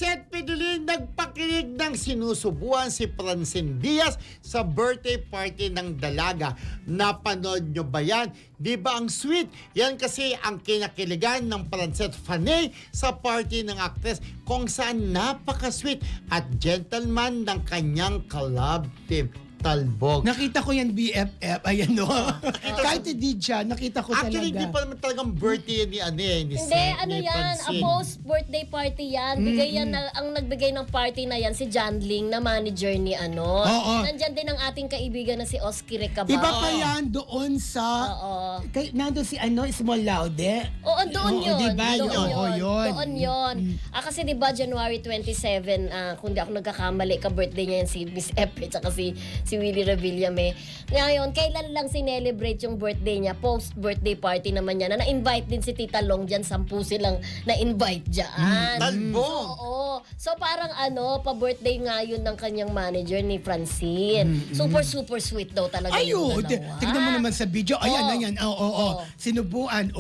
Seth Pidulin nagpakinig ng sinusubuan si Francine Diaz sa birthday party ng dalaga. Napanood nyo ba yan? Di ba ang sweet? Yan kasi ang kinakiligan ng Francette Fanay sa party ng actress kung saan napaka-sweet at gentleman ng kanyang collab team. Talbog. Nakita ko yan BFF, ayan no. Kahit hindi dyan, nakita ko Actually, talaga. hindi pa naman talagang birthday ni Hindi, Seth, ano ni yan, a Francine. post-birthday party yan. Bigay yan, ang nagbigay ng party na yan, si John Ling, na manager ni ano. Oo. Nandyan din ang ating kaibigan na si Oski Recabal. Iba pa yan doon sa... Oo. Nandun si Small Laude. Oo, doon Oo, yun. diba? Doon Oo, yun. yun. Doon yun. Kasi diba January 27, kung di ako nagkakamali, ka-birthday niya yan si Miss Epe tsaka si Willie Revillame. Ngayon, kailan lang sinelebrate yung birthday niya? Post-birthday party naman niya. Na na-invite din si Tita Long dyan. 10 silang na-invite dyan. Talbog. Oo. So parang pa-birthday nga yun ng kanyang manager ni Francine. Super, super sweet daw talaga Ayun, yung dalawa. tignan mo naman sa video. Ayan, Oo. ayan. Oo. Sinubuan.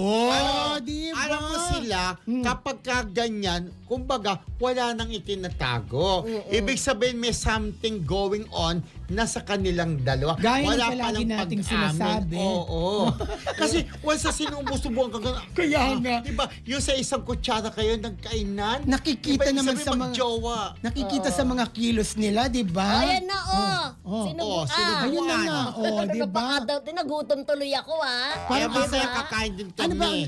Di ba? Alam mo sila, kapag kaganyan, kumbaga, wala nang itinatago. Ibig sabihin, may something going on na sa kanilang dalawa. Gaya ng wala palagi palang nating pag-amin. sinasabi. Oo. Kasi, once sa sinusubukan ka gano'n. Kaya nga. Diba, yung sa isang kutsara kayo, nagkainan. Nakikita Diba, naman sabi sa mga... magjowa. Nakikita sa mga kilos nila, di ba? Ayan na, sinubuan. Ayun na nga, di ba? Baka daw, tinagutom tuloy ako, Kaya Parang masaya isa- kakain din Ano ba? kami.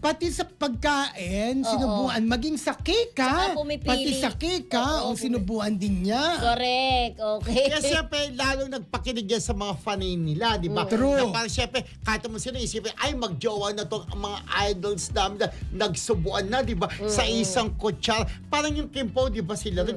Pati sa pagkain, sinubuan. Maging sa cake, ha? Saka pumipili. Pati sa cake, ha? Oo, Ang sinubuan din niya. Correct, okay. Kaya siyempre, lalong nagpakinig yan sa mga fanay nila, di ba? True. Na parang siyempre, kahit mo sila isipin, ay magjowa na to ang mga idols namin na nagsubuan na, di ba? Sa isang kutsara. Parang yung Kimpo, di ba sila rin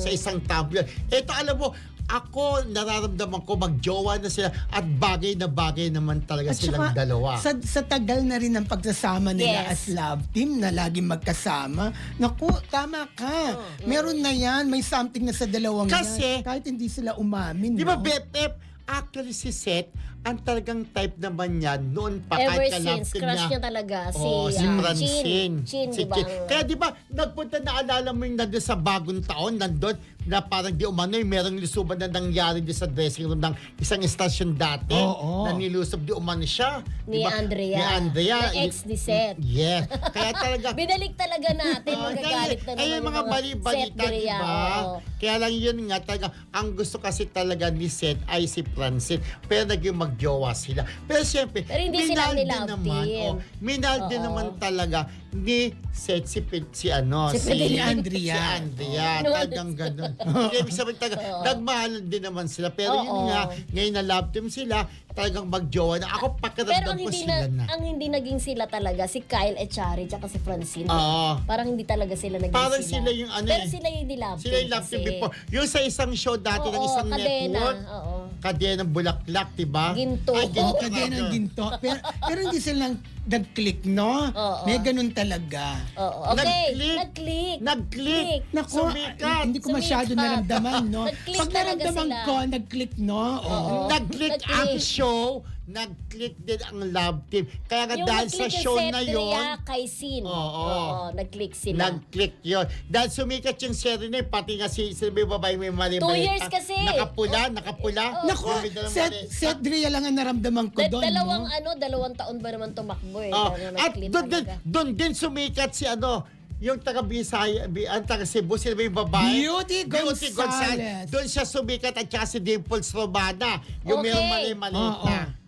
sa isang tablet. Ito, alam mo, ako, nararamdaman ko magjowa na sila at bagay na bagay naman talaga At silang saka, dalawa. Sa tagal na rin ng pagsasama nila Yes. as love team na laging magkasama, naku, tama ka. Meron na yan, may something na sa dalawang Kasi- yan. Kahit hindi sila umamin. Di ba, no? BFF, actually si Seth, ang talagang type naman niya noon pa Ever kahit since, kalapit crush niya talaga si Francine. Chin, Si di ba? Chin. Kaya di ba, nagpunta na alala mo yung nandun sa bagong taon, nandun, na parang di umano'y merong lusuban na nangyari din sa dressing room ng isang estasyon dati. Oo. Na nilusob di umano siya. Di Ni ba? Andrea. Ni Andrea. Na ex ni Seth. Yes. Kaya talaga, Binalik talaga natin, magagalit na naman yung mga bali-balita, Seth di Diria, ba? oo. Kaya lang yun nga, talaga, ang gusto kasi talaga ni Seth ay si Francine. Pero naging magjowa sila. Pero siyempre, Pero hindi sila minahal din nilove naman, team. minahal din Oo. naman talaga ni Seth si Si Andrea. Si Andrea. Talagang ganun. Ibig sabihin talaga, nagmahalan din naman sila. Pero yun Oo. nga, ngayon na love team sila, talagang magjowa na. Ako, Pero pakiramdam ko sila na. ang hindi naging sila talaga, si Kyle Echari tsaka si Francine. Oo. Parang hindi talaga sila naging Parang sila. sila yung ano Pero eh. sila yung nilove Sila yung love team before. Yung sa isang show dati ng isang network, Oo. Kadenang Bulaklak, diba? Ginto. Ay, Oo, kadena ng ginto. Pero hindi sila nag-click, no? Oo. May ganun talaga. Oo. Okay. Nag-click. Nag-click. Nag-click. Naku, Sumikat. hindi ko masyado Sumikat. naramdaman, no? Nag-click Pag talaga naramdaman sila. ko, nag-click, no? Oo. Nag-click ang Nag-click. show, nag-click din ang love team. Kaya nga Yung dahil sa nag-click show yung na Seth yon, Diria kay Sin. Oo. Nag-click sila. nag-click yun. Dahil sumikat yung Serena, pati nga si may babae may mali 2 years kasi. Nakapula. Naku, Yung may dalang mali. Seth Drea lang ang naramdaman ko doon, Dalawang no? dalawang taon ba naman tumakbo eh. Oh, Kaya at nag-click doon din, talaga. doon din sumikat si yung taga Bisaya, ang taga Cebu, sila ba yung babae? Beauty Gonzales. Doon siya sumikat at saka si Dimples Romana. Yung Okay. mayroong mali-malita. Oo.